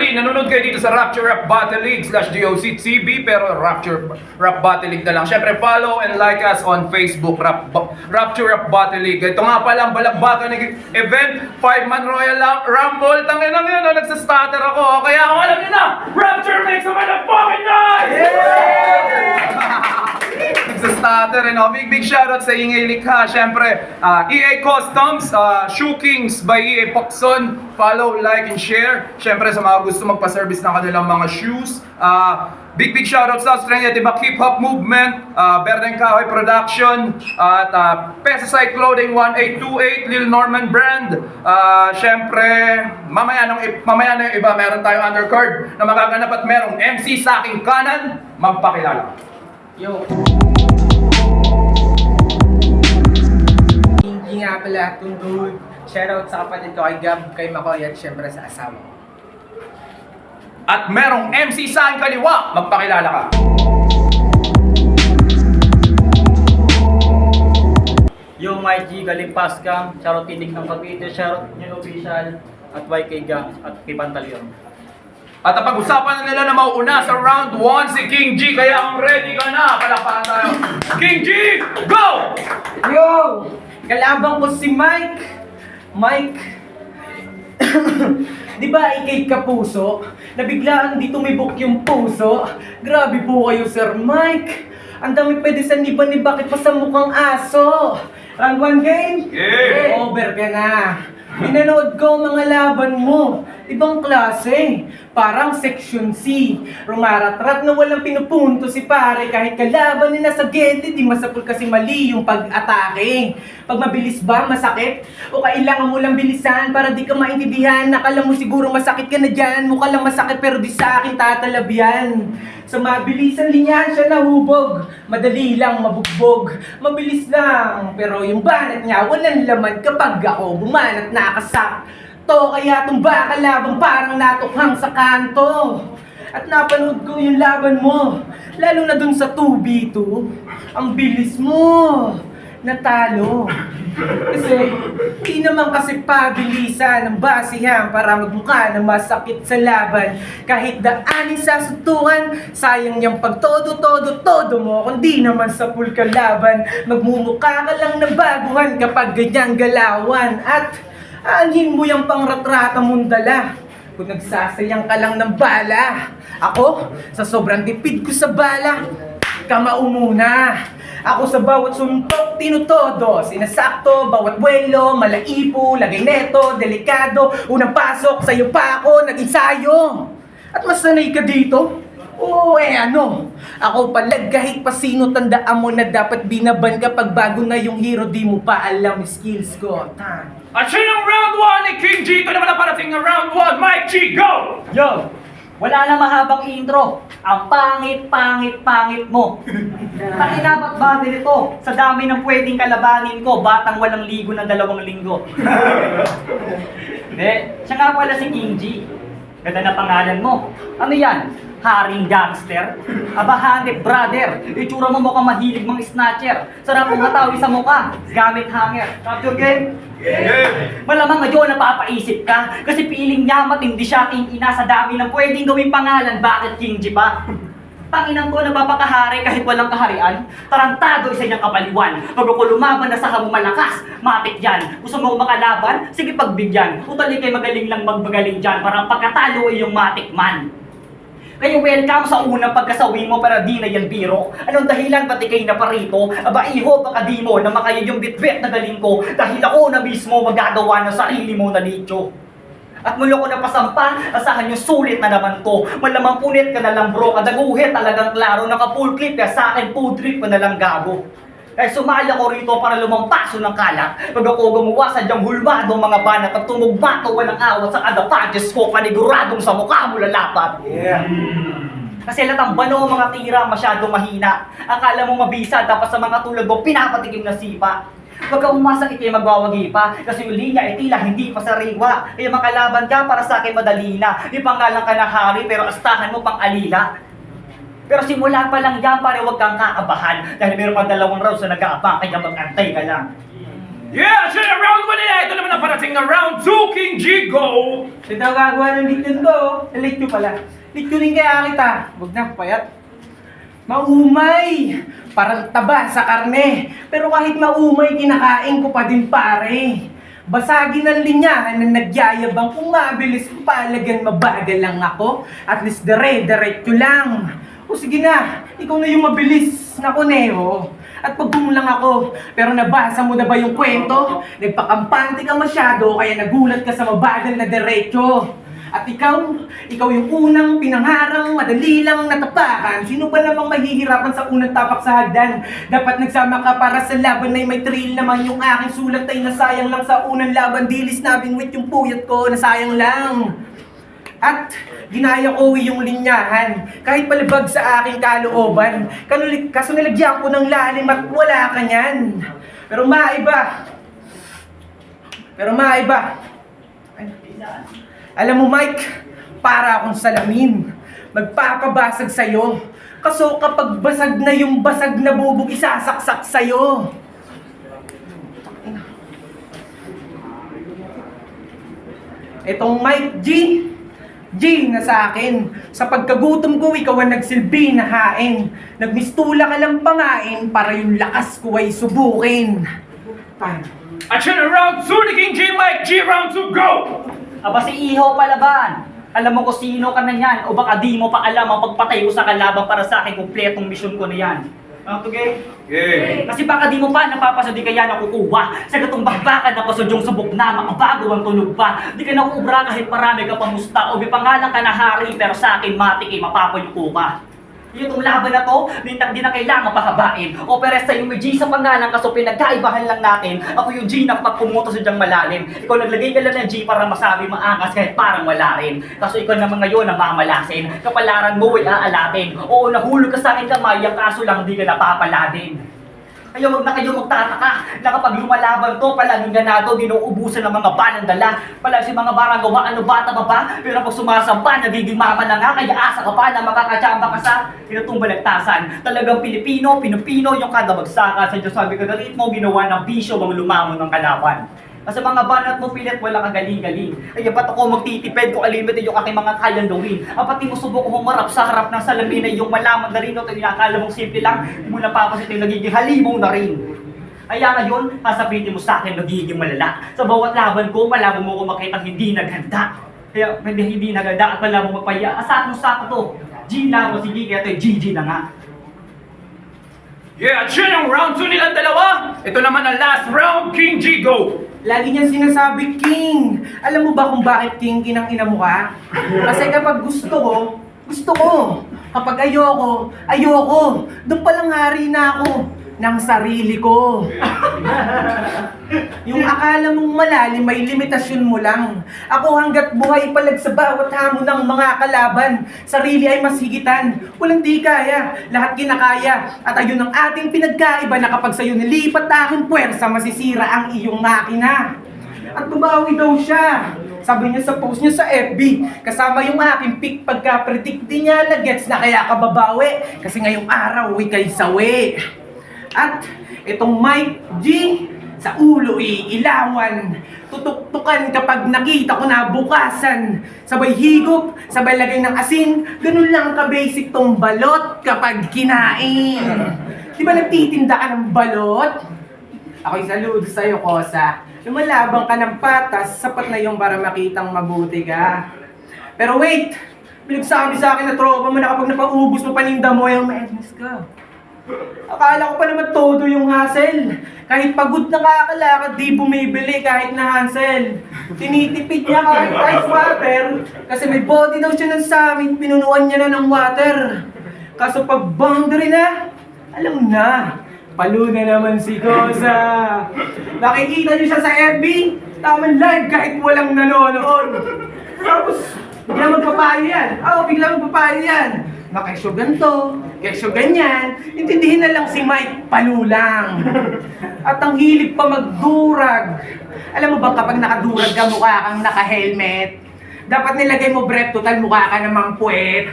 Actually, nanonood kayo dito sa Rapture Rap Battle League /DOCTV, pero Rapture Rap Battle League na lang. Siyempre, follow and like us on Facebook, Rapture Rap Battle League. Ito nga pala ang balagbagan ng event, 5-man Royal Rumble. Tangin lang yun, nagsastutter ako. Kaya kung alam nyo na, Rapture makes a motherfucking noise! Nagsastutter, big shoutout sa Ingay Likha. Siyempre, EA Customs, Shoe Kings by EA Pocson. Follow, like, and share. Siyempre, sa mga gusto magpa-service ng kanilang mga shoes. Big shoutout sa Australia, Tibak Hip Hop Movement, Berdeng Kahoy Production, at Pesticide Clothing 1828, Lil Norman Brand. Siyempre, mamaya na yung iba, meron tayong undercard na magaganap at merong MC sa aking kanan, magpakilala. Yo! Hindi nga pala, tungkol. Shoutout sa kapatid ko kay Gab, kay Makoy, at syempre sa asawa ko. At merong MC sa aking kaliwa, magpakilala ka. Yo, my G, galing Pascam, shoutout Tinig ng Cavite, shoutout Union Official, at YK Gang, at kay Pantaleon. At pag-usapan na nila na mauuna sa round 1 si King G, kaya kung ready ka na, palakpakan tayo. King G, go! Yo! Kalabang ko si Mike! Mike! Di ba ikay kapuso? Nabiglaan di tumibok yung puso? Grabe po kayo, Sir Mike! Ang dami pwede sa ni bakit pa sa mukhang aso? Round 1 game? Yeah! Over ka na! Pinanood ko mga laban mo. Ibang klase. Parang Section C. Rumaratrat na walang pinupunto si pare. Kahit kalaban ni nasa gete, di masapul kasi mali yung pag-atake. Pag mabilis ba, masakit? O kailangan mo lang bilisan para di ka maintindihan. Nakala mo siguro masakit ka na dyan. Mukha lang masakit pero di sa akin tatalab yan. Sa mabilisan linyahan siya nahubog. Madali lang mabugbog. Mabilis lang. Pero yung banat niya walang laman kapag ako bumanat na kasak. To kaya tumba ka labang parang natukhang sa kanto. At napanood ko yung laban mo. Lalo na dun sa 2v2. Ang bilis mo. Natalo. Kasi di naman kasi pabilisan ng basihan para magmukha na masakit sa laban. Kahit daanin sa suntukan, sayang niyang pagtodo mo. Kung di naman sa pool ka laban, magmumukha ka lang na baguhan kapag ganyang galawan. At aanhin mo yung pangratrata mong dala kung nagsasayang ka lang ng bala. Ako, sa sobrang tipid ko sa bala, kamao muna. Ako sa bawat suntok, tinutodo. Sinasakto, bawat buwelo, malaipo, lagay neto, delikado. Unang pasok, sa'yo pa ako, nag-ensayo. At mas sanay ka dito? Oo, ano? Ako palag kahit pa sino, tandaan mo na dapat binaban kapag bago na yung hero, di mo pa alam yung skills ko. At siya yung round 1 ni King G. Ito naman ang parating na round 1. Mike G, go! Yo! Wala na mahabang intro. Ang pangit mo. Pakinabat ba din ito? Sa dami ng pwedeng kalabanin ko, batang walang ligo ng 2 linggo. Hindi, siya nga pala si King G. Ganda na pangalan mo. Ano yan? Haring gangster? Aba, hanip brother. Itsura mo mukhang mahilig mang snatcher. Sarap mong hatawi sa mukha. Gamit hanger. Capture game? Yeah! Malamang ngayon napapaisip ka kasi piling niya matindi siya king ina sa dami ng pwedeng gawing pangalan. Bakit King G pa? Tanginang ko nagpapakahari kahit walang kaharian. Tarantado isa niyang kapaliwan. Pag ako lumaban na sa hamong malakas, matik yan. Gusto mo makalaban? Sige pagbigyan. Utali kay magaling lang magmagaling dyan. Parang pagkatalo ay yung matik man. Kaya welcome sa unang pagkasawi mo para di na yan biro. Anong dahilan pati kayo na parito? Aba iho baka di mo na makaya yung bitbit na galing ko. Dahil ako na mismo magagawa ng sarili mo na nicho. At mula ko na pasampa, asahan yung sulit na naman to. Malamang punit ka na lang bro, kadaguhit talagang klaro. Naka full clip ya sa akin, food trip ka na lang gago. Kaya sumali ako rito para lumampaso ng kalat. Pag ako gumawa sa diyang hulmado mga banat at tumugbato walang awat sa adapages ko, paniguradong sa mukha mo lalapat. Yeah! Kasi latang bano mga tira masyado mahina. Akala mo mabisa, tapos sa mga tulad mo pinapatikim na sipa. Huwag kang umasa ito'y magwawagi pa. Kasi yung linya ay tila hindi pa sariwa. Kaya makalaban ka para sa akin madali na. Di pangalan ka na hari pero astahan mo pang alila. Pero simula pa lang yan, pare huwag kang kaabahan. Dahil meron pang 2 rounds na nag-aabang, kaya mag-antay ka lang. Yeah, siya na round 1 nila. Ito naman ang parating na round 2, King G, go! Ito ang gagawa ng lechon ko. Lechon pala. Lechonin kaya kita. Huwag na, payat. Maumay! Parang taba sa karne. Pero kahit maumay, kinakain ko pa din pare. Basagin ang linyahan na nagyayabang kung mabilis palagan mabagal lang ako. At least dire-diretso lang. O sige na, ikaw na yung mabilis na kuneho. At pagkumulang ako, pero nabasa mo na ba yung kwento? Nagpakampante ka masyado kaya nagulat ka sa mabagal na diretso. At ikaw yung unang pinangarang, madali lang natapakan. Sino ba namang mahihirapan sa unang tapak sa hagdan? Dapat nagsama ka para sa laban na may thrill naman. Yung aking sulat ay nasayang lang sa unang laban. Dilis na binwit yung puyat ko, nasayang lang. At ginaya ko yung linyahan, kahit palabag sa aking kalooban. Kaso nilagyan ko ng lalim at wala ka niyan. Pero maiba. Alam mo Mike, para akong salamin. Magpapabasag sa'yo. Kaso kapag basag na yung basag na bubog, isasaksak sa'yo. Etong Mike G na sa akin. Sa pagkagutom ko, ikaw ang nagsilbi na hain. Nagmistula ka lang pangain para yung lakas ko ay subukin. Fine. At siya na round 2 ni King G, Mike G, round 2, go! Aba si Iho palaban. Alam mo kung sino ka na yan o baka di mo pa alam ang pagpatay ko sa kalaban para sa akin kumpletong misyon ko na yan. Ano to, Gay? Okay. Kasi baka di mo pa napapasod, di kaya nakukuha. Sa gatong bakbakan na pasod yung subok na, makabago ang tunog pa. Di ka nakuubra kahit marami ka pamusta o may pangalan ka na hari, pero sa akin matik ay mapapayuko ka. Yung laban na to, di na kailangan pahabain. O peres sa'yo may G sa pangalan kaso pinagkaibahan lang natin. Ako yung G na pagpumunta sa dyang malalim. Ikaw naglagay ka lang ng G para masabi maangas kahit parang wala rin. Kaso ikaw naman ngayon na mamalasin. Kapalaran mo ay aalatin. Oo, nahulog ka sa akin kamay, ang kaso lang di ka napapaladin. Kaya wag na kayo magtataka na kapag lumalaban to, palaging ganado, dinuubusan ng mga balang dala. Palagi mga baranggawa, ano bata ba ba? Pero pag sumasampa, nagiging mama na nga, kaya asa ka pa na makakatsamba ka sa pinatong balagtasan. Talagang Pilipino, Pinupino, yung kada bagsakan. Sa Diyos sabi ka na ritmo, ginawa ng bisyo, mga lumamon ng kalaban. Kasi mga banat mo pilit, wala kang galing-galing. Kaya ba't ako magtitipid kung limited yung aking mga kayang gawin? Pati mo subok humarap sa harap ng salamin ay yung malaman na rin o yung akala mong simple lang, hindi mo napapasit yung nagiging halibong na rin. Kaya ngayon, sasabihin mo sa akin nagiging malala. Sa bawat laban ko, malaman mo ko makita hindi naghanda. Kaya hindi naghanda at malaman mo magpaya. Asakong sako to. G na ako, sige, kaya ito GG na nga. Yeah, at siya yung round 2 nilang dalawa. Ito naman ang last round, King G, go! Lagi niyang sinasabi, King. Alam mo ba kung bakit King inang-ina mo ka? Kasi kapag gusto ko. Kapag ayoko. Doon palang hari na ako ng sarili ko. Yung akala mong malalim, may limitasyon mo lang. Ako hanggat buhay palag sa bawat hamon ng mga kalaban. Sarili ay mas higitan. Walang di kaya, lahat kinakaya. At ayun ang ating pinagkaiba na kapag sa'yo nilipat aking puwersa, masisira ang iyong makina. At bumawi daw siya. Sabi niya sa post niya sa FB, kasama yung aking pick pagka-predict din niya na gets na kaya kababawi. Kasi ngayong araw, ikay sawi. At itong Mike G, sa ulo iilawan. Tutuktukan kapag nakita ko na bukasan. Sabay higop, sabay lagay ng asin. Ganun lang ka-basic tong balot kapag kinain. Di ba nagtitinda ka ng balot? Ako'y saludo sa'yo, Kosa. Lumalabang ka ng patas, sapat na yung para makitang mabuti ka. Pero wait! Pinagsabi sa akin na tropa mo na kapag napaubos mo paninda mo, yung ma-endless ka. Akala ko pa naman todo yung hassle. Kahit pagod na kakalakad, di bumibili kahit na hassle. Tinitipid niya kahit ice water. Kasi may body daw siya ng summit, pinunuan niya na ng water. Kaso pag boundary na, alam na. Palo na naman si Kosa. Nakikita niyo siya sa FB, tamang live kahit walang nanonood. Tapos, bigla magpapayo yan. Bigla magpapayo yan. Kesyo ganito, kesyo ganyan. Intindihin na lang si Mike, palulang. At ang hilig pa magdurag. Alam mo ba kapag nakadurag ka, mukha kang naka-helmet? Dapat nilagay mo brep, total mukha ka namang puwet.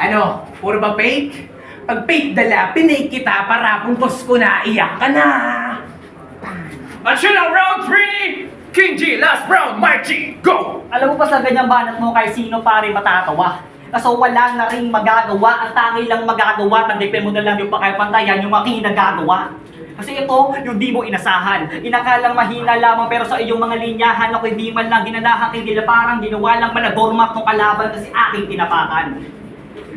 Ano, puro ba fake? Pag fake dala, pinake kita para puntos ko na, iyak ka na. At yun ang round 3 ni King G. Last round, Mike G. Go! Alam mo pa sa ganyang banat mo kay sino pare matatawa. Kaso wala na rin magagawa. Ang tangi lang magagawa. Tandipin mo na lang yung pakaipantayan yung makinagagawa. Kasi ito, yung di mo inasahan. Inakalang mahina lamang pero sa iyong mga linyahan ako'y di man lang ginanahan nila parang ginawa lang maladormat ng kalaban kasi aking tinapakan.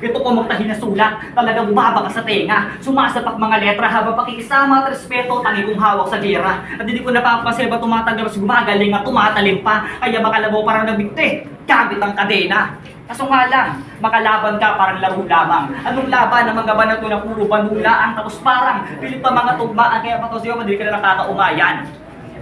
Ito kumuktahin na sulat, talagang bumaba ka sa tenga. Sumasapak mga letra habang pakikisama at respeto, tangi kong hawak sa gera. At hindi ko napapansin ba tumatagal mas gumagaling at tumatalim pa. Kaya makalabaw parang nabigte, gamit ang kadena. Kaso nga lang, makalaban ka parang laro lamang. Anong laban ng mga banat na puro banulaan, tapos parang pilit pa mga tugmaan, kaya patosyo, madali ka na nakakaumayan.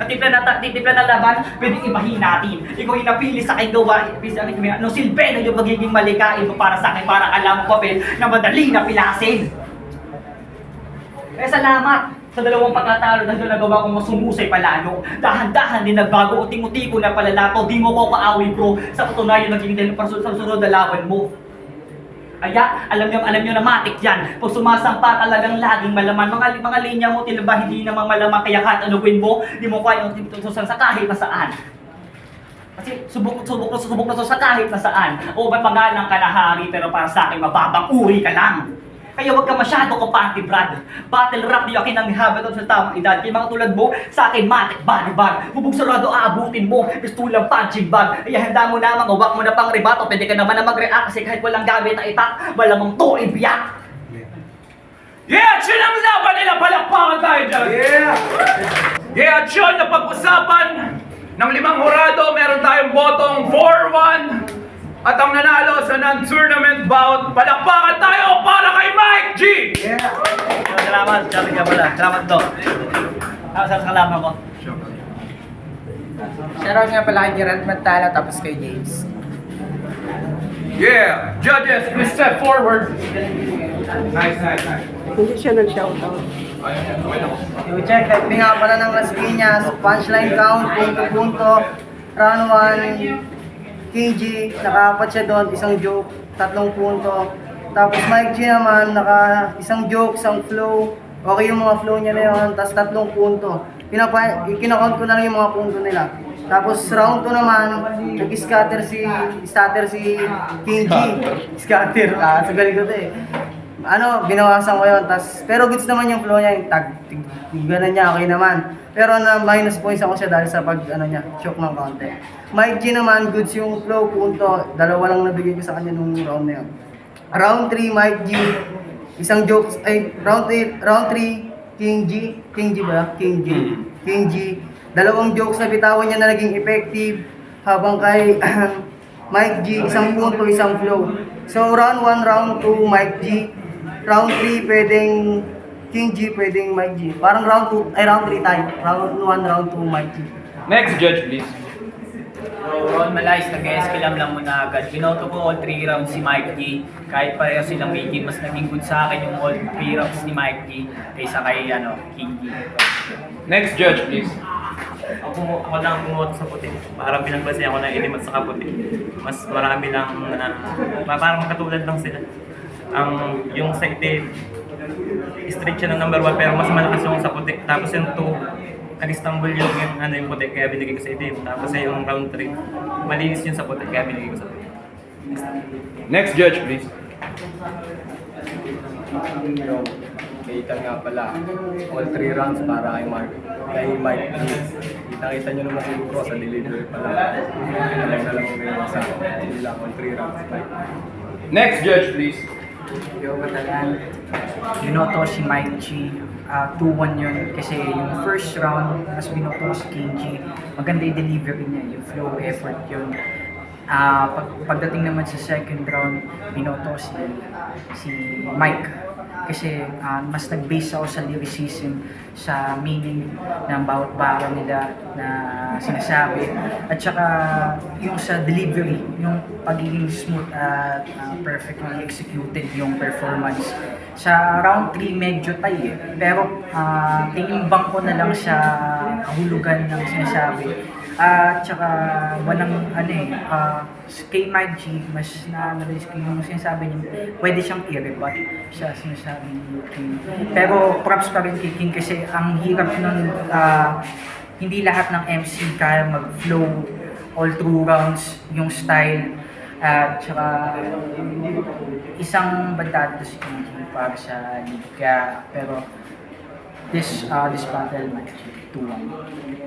At tipla na laban, pwedeng ibahin natin. Ikaw yung napili sa aking gawa, ano silbi na yung magiging malikain mo para sa akin, parang alam mo papel na madali na pilasin. Salamat sa dalawang pagkatalo dahil nagawa kong masumusay palalo. Dahan-dahan din nagbago, uting-uti ko na palalato. Di mo ko kaawi bro, sa katunayan naging dahil para sa sunod na laban mo. Kaya, alam nyo na matik yan. Pag sumasampa talagang laging malaman. Mga linya mo, tilaba hindi namang malaman. Kaya kahit anuguin mo, di mo kaya yung tinutusan sa kahit na saan. Kasi subok na sa kahit na saan. O may pangalang ka na hari, pero para sa akin mababang uri ka lang. Kaya huwag ka masyado kapante, Brad. Battle rap di akin ang habit sa tamang edad. Kaya mga tulad mo, sa akin matik body bag. Bubog sarado aabutin mo, pistulang punching bag. Kaya handa mo na, huwag mo na pang rebato. Pwede ka naman na mag-react kasi kahit walang gamit na itak, malamang to ibiyak. Yeah, at yun ang laban nila. Palakpakan tayo dyan. Yeah, at yun, napag-usapan ng 5 hurado. Meron tayong botong 4-1. At ang nanalo sa non-tournament bout, palakpakan tayo para kay Mike G! Salamat, sabi ka pala. Salamat do. Sa kalaman ko. Shoutout nga pala kay Gerald Mantala tapos kay James. Yeah! Judges, please step forward. Nice. Hindi siya nag-shoutout. You check, typing nga pala ng Las Piñas, punchline count, punto-punto, round 1, King G, naka-apat siya doon, isang joke, 3 punto. Tapos Mike G naman, isang joke, isang flow, okay yung mga flow niya na yun, tapos 3 punto. Kinakount ko na lang yung mga punto nila. Tapos round 2 naman, nag-scatter si King G. Scatter, sa galing ko to eh. Binawasan ko yun, pero goods naman yung flow niya, yung gano'n niya, okay naman. Pero na minus points ako siya dahil sa choke ng konti. Mike G naman, goods yung flow, punto. 2 lang nabigay ko sa kanya nung round na yun. Round 3, Mike G, isang joke, round 3, King G ba? King G. 2 jokes na bitawan niya na naging effective, habang kay Mike G, isang punto, isang flow. So round 1, round 2, Mike G. Round 3, pwedeng King G, pwedeng Mike G. Parang round 3 tayo. Round 1, round 2, Mike G. Next judge, please. Ron Malais, nag-escalam lang muna agad. Binoto ko all 3 rounds si Mike G. Kahit pareho silang may mas naging good sa akin yung all 3 rounds ni Mike G kaysa kay King G. Next judge, please. Ako lang bumoto sa puti. Parang pinagklase ako ng itim at saka puti. Mas marami lang parang katulad lang sila. Yung sa itim, strict siya ng number 1 pero mas malakas yung sa puti. Tapos yung 2, nag-stumble yung puti kaya binigay ko sa itim. Tapos yung round 3, malinis yun sa puti kaya binigay ko sa puti. Next judge, please. Kita nga pala, all 3 rounds para kay Mike. Kita nyo naman siguro sa delivery pala. Alam na lang kung gano'n sa hindi lang all 3 rounds, Mike. Next judge, please. Yo, Catalan. Binoto si Mike G. 2-1 yun kasi yung first round mas binoto si King G. Maganda yung delivery niya, yung flow, effort yun. Pagdating naman sa second round, binoto si Mike kasi mas nag-base ako sa lyricism, sa meaning ng bawat bara nila na sinasabi, at saka yung sa delivery, yung pagiging smooth at perfectly executed yung performance. Sa round 3 medyo tie pero tinimbang ko na lang sa kahulugan ng sinasabi. At saka walang kay Mike G, mas na-analyze ko yung sinasabi niya, pwede siyang i-rebut sa sinasabi ni King. Pero props pa rin kay King kasi ang hirap nun hindi lahat ng MC kaya mag-flow all through rounds, yung style. At saka isang bandado si Kinji para sa liga. Pero this battle match 2-1.